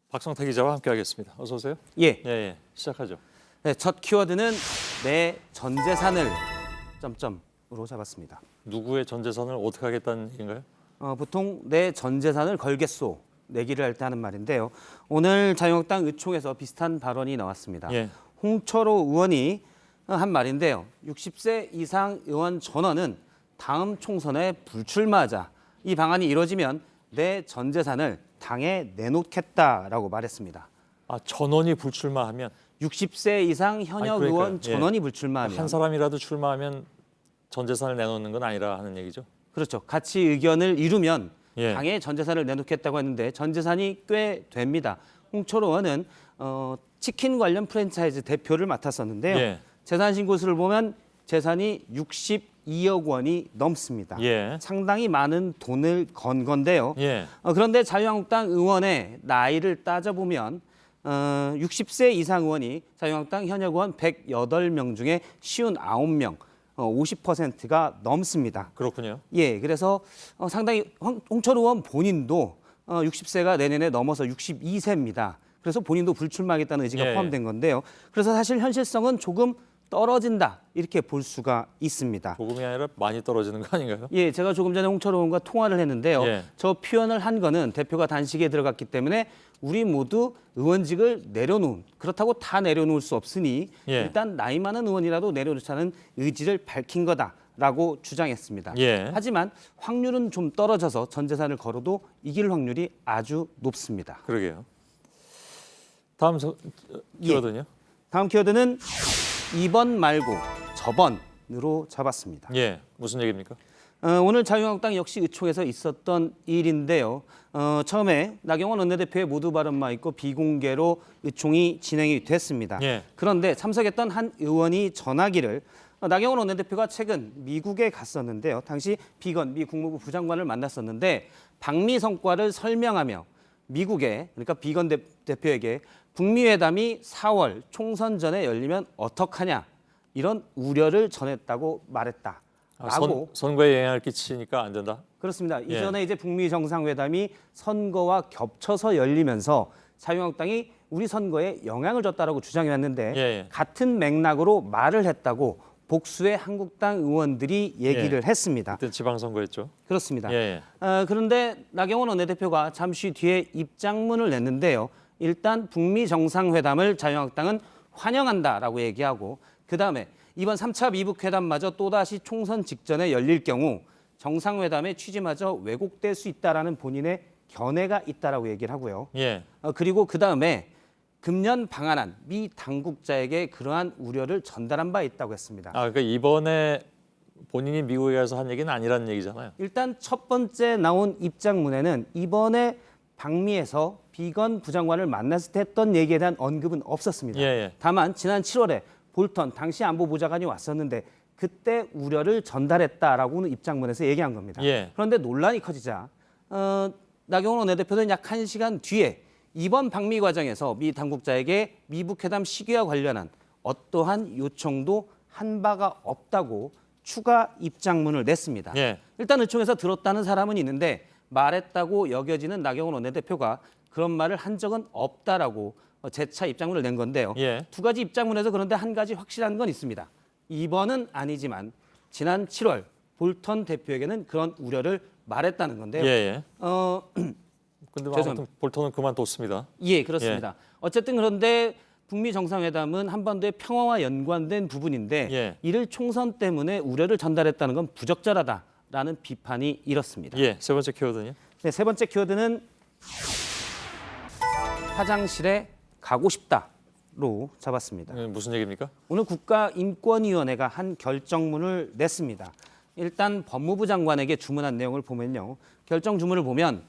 박성태 기자와 함께하겠습니다. 어서 오세요. 예. 시작하죠. 네, 첫 키워드는 내 전 재산을 점점으로 잡았습니다. 누구의 전 재산을 어떻게 하겠다는 얘기인가요? 보통 내 전 재산을 걸겠소 내기를 할 때 하는 말인데요. 오늘 자유한국당 의총에서 비슷한 발언이 나왔습니다. 예. 홍철호 의원이 한 말인데요. 60세 이상 의원 전원은 다음 총선에 불출마하자. 이 방안이 이루어지면 내 전 재산을 당에 내놓겠다라고 말했습니다. 아, 전원이 불출마하면 60세 이상 현역 그러니까요. 의원 전원이 불출마하면 한 사람이라도 출마하면 전 재산을 내놓는 건 아니라 하는 얘기죠. 그렇죠. 같이 의견을 이루면 예. 당에 전 재산을 내놓겠다고 했는데 전 재산이 꽤 됩니다. 홍철호 의원은 치킨 관련 프랜차이즈 대표를 맡았었는데요. 예. 재산 신고서를 보면 재산이 62억 원이 넘습니다. 예. 상당히 많은 돈을 건 건데요. 예. 그런데 자유한국당 의원의 나이를 따져보면 60세 이상 의원이 자유한국당 현역 의원 108명 중에 59명, 50%가 넘습니다. 그렇군요. 예, 그래서 상당히 홍철호 의원 본인도 60세가 내년에 넘어서 62세입니다. 그래서 본인도 불출마하겠다는 의지가 예, 포함된 건데요. 그래서 사실 현실성은 조금 떨어진다 이렇게 볼 수가 있습니다. 조금이 아니라 많이 떨어지는 거 아닌가요? 예, 제가 조금 전에 홍철호 의원과 통화를 했는데요. 예. 저 표현을 한 거는 대표가 단식에 들어갔기 때문에 우리 모두 의원직을 내려놓은, 그렇다고 다 내려놓을 수 없으니 예. 일단 나이 많은 의원이라도 내려놓자는 의지를 밝힌 거다라고 주장했습니다. 예. 하지만 확률은 좀 떨어져서 전 재산을 걸어도 이길 확률이 아주 높습니다. 그러게요. 다음 키워드는요? 다음 키워드는 이번 말고 저번으로 잡았습니다. 예. 무슨 얘기입니까? 오늘 자유한국당 역시 의총에서 있었던 일인데요. 처음에 나경원 원내대표의 모두 발언만 있고 비공개로 의총이 진행이 됐습니다. 예. 그런데 참석했던 한 의원이 전하기를 나경원 원내대표가 최근 미국에 갔었는데요. 당시 비건 미 국무부 부장관을 만났었는데 방미 성과를 설명하며 미국에, 그러니까 비건 대표에게 북미 회담이 4월 총선 전에 열리면 어떡하냐 이런 우려를 전했다고 말했다. 라고. 선거에 영향을 끼치니까 안 된다. 그렇습니다. 예. 이전에 이제 북미 정상회담이 선거와 겹쳐서 열리면서 자유한국당이 우리 선거에 영향을 줬다라고 주장해 왔는데 예. 같은 맥락으로 말을 했다고 복수의 한국당 의원들이 얘기를 했습니다. 그때 지방선거였죠. 그렇습니다. 예. 그런데 나경원 원내대표가 잠시 뒤에 입장문을 냈는데요. 일단 북미 정상회담을 자유한국당은 환영한다라고 얘기하고 그다음에 이번 3차 미북 회담마저 또다시 총선 직전에 열릴 경우 정상회담의 취지마저 왜곡될 수 있다라는 본인의 견해가 있다라고 얘기를 하고요. 예. 그리고 그다음에 금년 방한한 미 당국자에게 그러한 우려를 전달한 바 있다고 했습니다. 그러니까 이번에 본인이 미국에 가서 한 얘기는 아니라는 얘기잖아요. 일단 첫 번째 나온 입장문에는 이번에 방미에서 비건 부장관을 만났을 때 했던 얘기에 대한 언급은 없었습니다. 예. 다만 지난 7월에 볼턴 당시 안보보좌관이 왔었는데 그때 우려를 전달했다라고는 입장문에서 얘기한 겁니다. 예. 그런데 논란이 커지자 나경원 원내대표는 약 1시간 뒤에 이번 방미 과정에서 미 당국자에게 미북 회담 시기와 관련한 어떠한 요청도 한 바가 없다고 추가 입장문을 냈습니다. 예. 일단 의총에서 들었다는 사람은 있는데 말했다고 여겨지는 나경원 원내대표가 그런 말을 한 적은 없다라고 재차 입장문을 낸 건데요. 예. 두 가지 입장문에서 그런데 한 가지 확실한 건 있습니다. 이번은 아니지만 지난 7월 볼턴 대표에게는 그런 우려를 말했다는 건데요. 예. 근데 아무튼 죄송합니다. 볼턴은 그만뒀습니다. 예, 그렇습니다. 어쨌든 그런데 북미 정상회담은 한반도의 평화와 연관된 부분인데 예. 이를 총선 때문에 우려를 전달했다는 건 부적절하다라는 비판이 일었습니다. 예. 세 번째 키워드는요? 네, 세 번째 키워드는 화장실에 가고 싶다로 잡았습니다. 무슨 얘기입니까? 오늘 국가인권위원회가 한 결정문을 냈습니다. 일단 법무부 장관에게 주문한 내용을 보면요. 결정 주문을 보면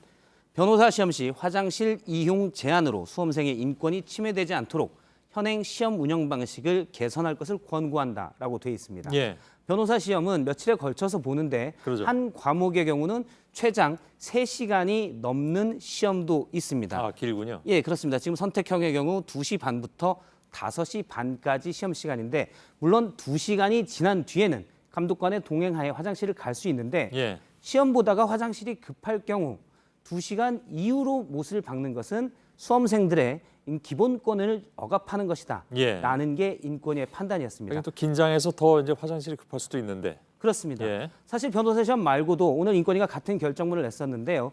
변호사 시험 시 화장실 이용 제한으로 수험생의 인권이 침해되지 않도록 현행 시험 운영 방식을 개선할 것을 권고한다라고 되어 있습니다. 예. 변호사 시험은 며칠에 걸쳐서 보는데 그러죠. 한 과목의 경우는 최장 3시간이 넘는 시험도 있습니다. 길군요. 예, 그렇습니다. 지금 선택형의 경우 2시 반부터 5시 반까지 시험 시간인데 물론 2시간이 지난 뒤에는 감독관의 동행하에 화장실을 갈 수 있는데 예. 시험 보다가 화장실이 급할 경우 2시간 이후로 못을 박는 것은 수험생들의 기본권을 억압하는 것이다. 예. 라는 게 인권위의 판단이었습니다. 여기 또 긴장해서 더 이제 화장실이 급할 수도 있는데. 그렇습니다. 예. 사실 변호사 시험 말고도 오늘 인권위가 같은 결정문을 냈었는데요.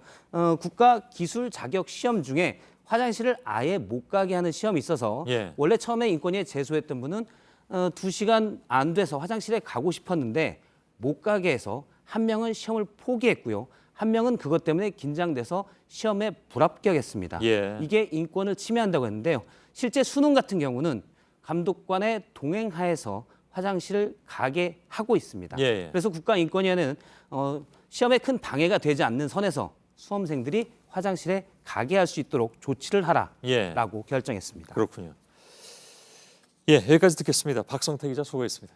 국가기술자격시험 중에 화장실을 아예 못 가게 하는 시험이 있어서 예. 원래 처음에 인권위에 제소했던 분은 2시간 안 돼서 화장실에 가고 싶었는데 못 가게 해서 한 명은 시험을 포기했고요. 한 명은 그것 때문에 긴장돼서 시험에 불합격했습니다. 예. 이게 인권을 침해한다고 했는데요. 실제 수능 같은 경우는 감독관의 동행하에서 화장실을 가게 하고 있습니다. 예. 그래서 국가인권위원회는 시험에 큰 방해가 되지 않는 선에서 수험생들이 화장실에 가게 할 수 있도록 조치를 하라라고 예. 결정했습니다. 그렇군요. 예, 여기까지 듣겠습니다. 박성태 기자 수고했습니다.